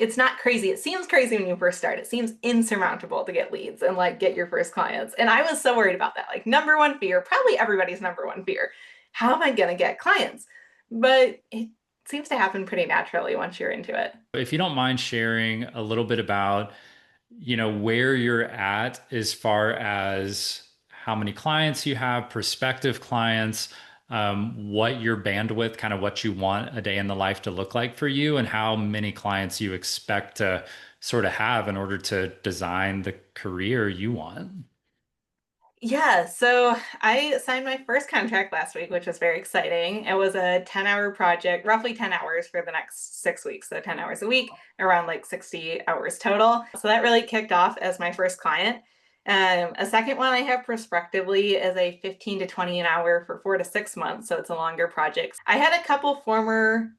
it's not crazy. It seems crazy when you first start. It seems insurmountable to get leads and like get your first clients. And I was so worried about that. Like number one fear, probably everybody's number one fear. How am I going to get clients? But it seems to happen pretty naturally once you're into it. If you don't mind sharing a little bit about, where you're at as far as how many clients you have, prospective clients, what your bandwidth, kind of what you want a day in the life to look like for you, and how many clients you expect to sort of have in order to design the career you want. Yeah, so I signed my first contract last week, which was very exciting. It was a 10-hour project, roughly 10 hours for the next 6 weeks, so 10 hours a week, around like 60 hours total. So that really kicked off as my first client. A second one I have prospectively is a 15 to 20 an hour for 4 to 6 months, so it's a longer project. I had a couple former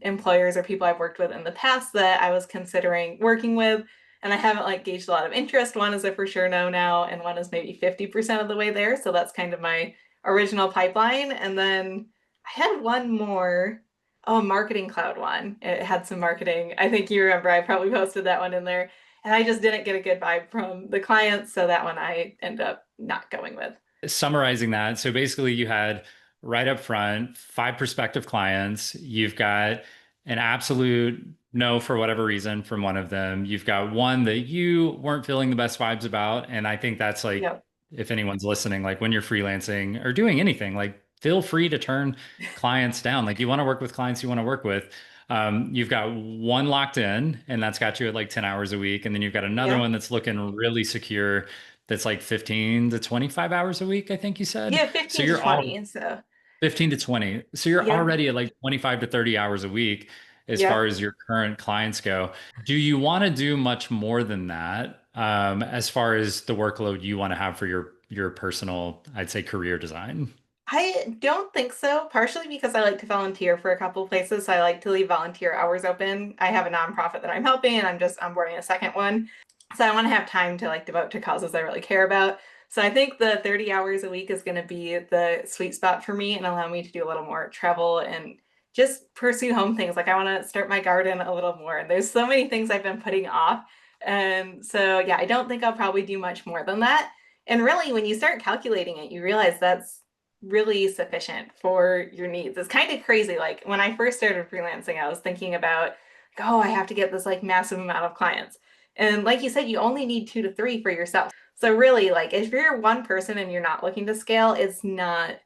employers or people I've worked with in the past that I was considering working with, and I haven't like gauged a lot of interest. One is a for sure no now, and one is maybe 50% of the way there. So that's kind of my original pipeline. And then I had one more, oh, Marketing Cloud one. It had some marketing. I think you remember I probably posted that one in there. And I just didn't get a good vibe from the clients. So that one I ended up not going with. Summarizing that, so basically you had right up front five prospective clients. You've got an absolute no for whatever reason from one of them. You've got one that you weren't feeling the best vibes about. And I think that's like, Yep. if anyone's listening, like when you're freelancing or doing anything, like feel free to turn clients down. Like you want to work with clients you want to work with. You've got one locked in, and that's got you at like 10 hours a week. And then you've got another Yeah. one that's looking really secure, that's like 15 to 25 hours a week, I think you said. Yeah, So 15 to you're all 20. So 15 to 20. So you're yeah. already at like 25 to 30 hours a week as far Yep. as your current clients go. Do you want to do much more than that, as far as the workload you want to have for your personal, I'd say, career design? I don't think so, partially because I like to volunteer for a couple of places. So I like to leave volunteer hours open. I have a nonprofit that I'm helping, and I'm just onboarding a second one. So I want to have time to like devote to causes I really care about. So I think the 30 hours a week is going to be the sweet spot for me and allow me to do a little more travel and just pursue home things. Like I want to start my garden a little more. And there's so many things I've been putting off. And so, yeah, I don't think I'll probably do much more than that. And really, when you start calculating it, you realize that's really sufficient for your needs. It's kind of crazy. Like when I first started freelancing, I was thinking about, like, oh, I have to get this like massive amount of clients. And like you said, you only need 2 to 3 for yourself. So really, like if you're one person and you're not looking to scale, it's not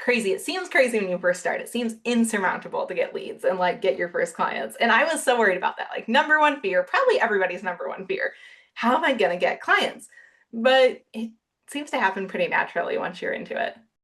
crazy. It seems crazy when you first start. It seems insurmountable to get leads and like get your first clients. And I was so worried about that. Like number one fear, probably everybody's number one fear. How am I going to get clients? But it seems to happen pretty naturally once you're into it.